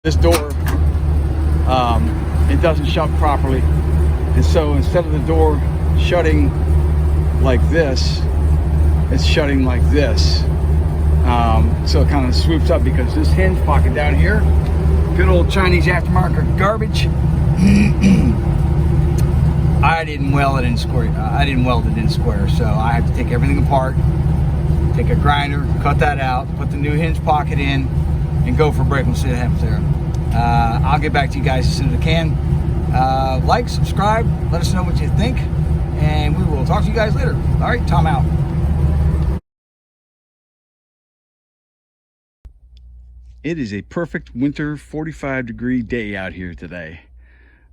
This door, it doesn't shut properly, and so instead of the door shutting like this, it's shutting like this. So it kind of swoops up because this hinge pocket down here, good old Chinese aftermarket garbage. I didn't weld it in square, so I have to take everything apart, take a grinder, cut that out, put the new hinge pocket in, and go for a break. We'll see what happens there. I'll get back to you guys as soon as I can. Like, subscribe, let us know what you think, and we will talk to you guys later. All right, Tom out. It is a perfect winter 45-degree day out here today.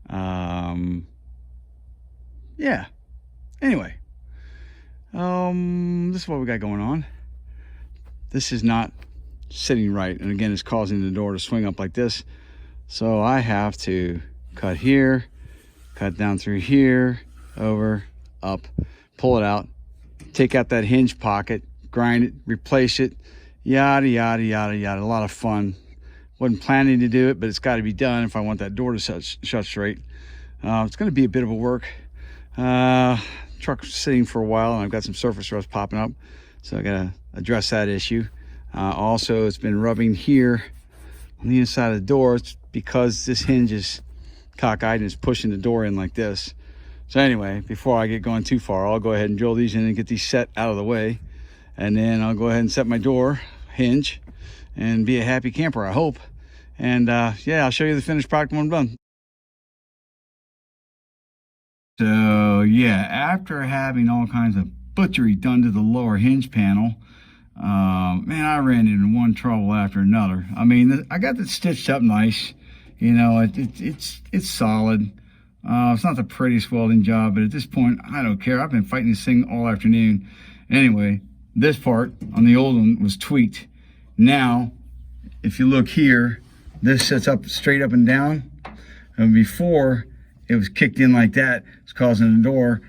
Yeah. Anyway, this is what we got going on. This is not sitting right, and again, it's causing the door to swing up like this. So I have to cut here, cut down through here, over, up, pull it out, take out that hinge pocket, grind it, replace it, yada yada yada yada. A lot of fun. Wasn't planning to do it, but it's got to be done if I want that door to shut straight. It's going to be a bit of a work. Truck's sitting for a while, and I've got some surface rust popping up, so I got to address that issue. Also, it's been rubbing here on the inside of the door. It's because this hinge is cockeyed and it's pushing the door in like this. So anyway, before I get going too far, I'll go ahead and drill these in and get these set out of the way, and then I'll go ahead and set my door hinge and be a happy camper, I hope. And yeah, I'll show you the finished product when I'm done. So yeah, after having all kinds of butchery done to the lower hinge panel, man, I ran into one trouble after another. I mean, I got it stitched up nice, you know, it's solid. It's not the prettiest welding job, but at this point, I don't care. I've been fighting this thing all afternoon. Anyway, this part on the old one was tweaked. Now, if you look here, this sits up straight up and down, and before it was kicked in like that. It's causing the door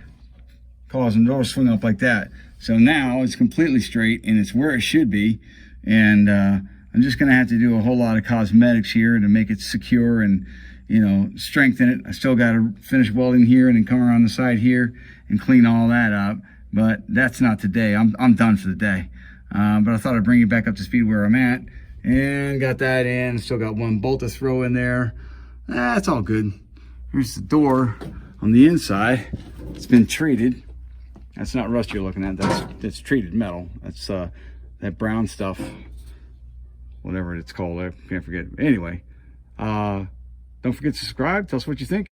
to swing up like that. So now it's completely straight and it's where it should be. And I'm just gonna have to do a whole lot of cosmetics here to make it secure and, you know, strengthen it. I still got to finish welding here and then come around the side here and clean all that up. But that's not today. I'm done for the day. But I thought I'd bring you back up to speed where I'm at, and got that in. Still got one bolt to throw in there. That's all good. Here's the door on the inside. It's been treated. That's not rust you're looking at. That's treated metal. That's that brown stuff, whatever it's called. I can't forget. Anyway, don't forget to subscribe. Tell us what you think.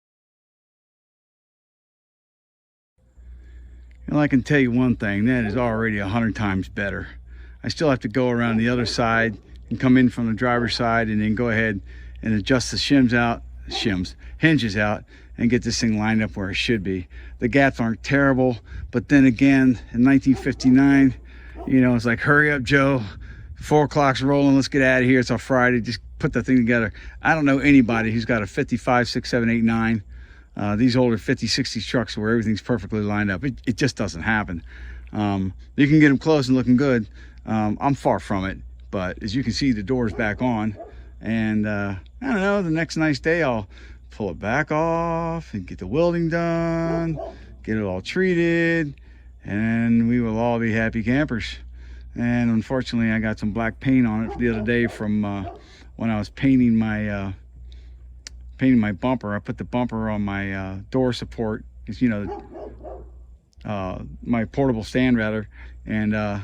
And I can tell you one thing, that is already 100 times better. I still have to go around the other side and come in from the driver's side and then go ahead and adjust the hinges out and get this thing lined up where it should be. The gaps aren't terrible, but then again, in 1959, you know, it's like, hurry up, Joe. 4 o'clock's rolling. Let's get out of here. It's a Friday. Just put the thing together. I don't know anybody who's got a 55, 6, 7, 8, 9. These older 50, 60s trucks where everything's perfectly lined up. It just doesn't happen. You can get them close and looking good. I'm far from it, but as you can see, the door's back on. And I don't know, the next nice day I'll pull it back off and get the welding done, get it all treated, and we will all be happy campers. And unfortunately, I got some black paint on it the other day from when I was painting my bumper. I put the bumper on my door support, because, you know, my portable stand rather, and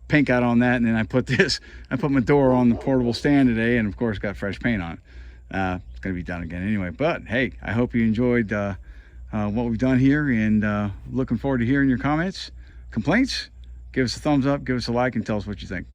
paint got on that, and then I put my door on the portable stand today, and of course got fresh paint on it. It's gonna be done again anyway. But hey, I hope you enjoyed what we've done here, and looking forward to hearing your comments, complaints. Give us a thumbs up, give us a like, and tell us what you think.